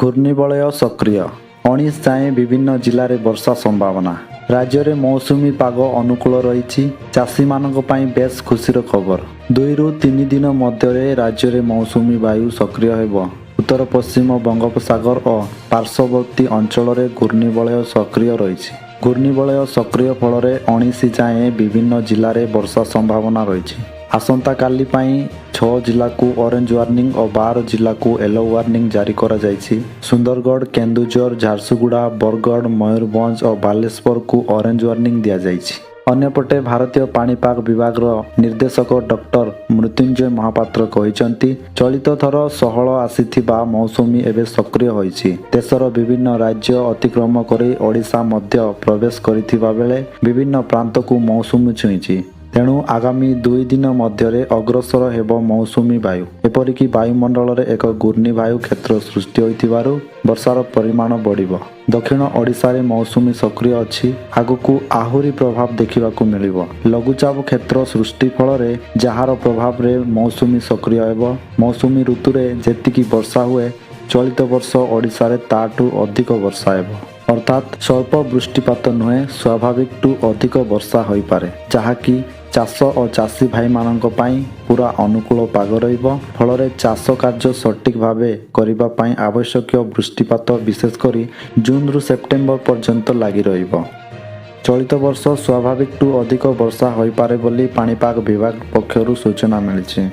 घूर्णिबलय सक्रिय 19 जाए विभिन्न जिले में वर्षा संभावना। राज्य में मौसुमी पाग अनुकूल रही। चाषी मानक पई बेस खुशीर खबर। 2 ରୁ 3 दिन मध्य राज्य में मौसुमी वायु सक्रिय हेब। उत्तर पश्चिम बंगोपसागर और पार्श्ववर्ती अंचल में घूर्णिबलय सक्रिय रही। घूर्णिबलय सक्रिय फल 19 जाए विभिन्न जिले में वर्षा संभावना रही। आसंता काली 6 जिला को ऑरेंज वार्निंग और 12 जिला को येलो वार्निंग जारी करा जायछि। सुंदरगढ़, केन्दुझर, झारसुगुड़ा, बरगढ़, मयूरभंज और बालेश्वर को ऑरेंज वार्निंग दिया जायछि। अन्यपटे भारतीय पाणीपाग विभाग निर्देशक डॉक्टर मृत्युंजय महापात्र कहिसंती चलित थर सहल आसीथिबा मौसुमी एवं सक्रिय होइछि। देशर विभिन्न राज्य अतिक्रम करी ओडिशा मध्य प्रवेश करिथिबा बेले विभिन्न प्रांत को मौसुमी छुईछि। तेणु आगामी 2 दिन मध्य अग्रसर हेब मौसुमी वायु। एपरिकी वायुमंडल में एक घूर्णिवायु क्षेत्र सृष्टि होइथिबारु वर्षार परिमाण बढ़िबो। दक्षिण ओडिशा रे मौसुमी सक्रिय अछि। आगकू आहुरी प्रभाव देखिबाकू मिलिबो। लघुचाप क्षेत्र सृष्टि फल जार प्रभाव रे मौसुमी सक्रिय हेब। मौसुमी ऋतु रे जेतिकी वर्षा हुए चलित वर्ष ओडिशा रे ताठू अधिक वर्षा हेब। अर्थात स्वल्प वृष्टिपात नुहे स्वाभाविक टू अधिक वर्षा होई पारे, जहाँकि चाष और चाषी भाई मानक पई पूरा अनुकूल पाग रहिबो। फल चाष कार्य सठिक भावे करिबा पई आवश्यक वृष्टिपात विशेषकर जून रु सेप्टेम्बर पर्यंत लगी रहिबो। चलित वर्ष स्वाभाविक टू अधिक वर्षा होई पारे बोली पाणीपाग विभाग पक्षरु सूचना मिलिछि।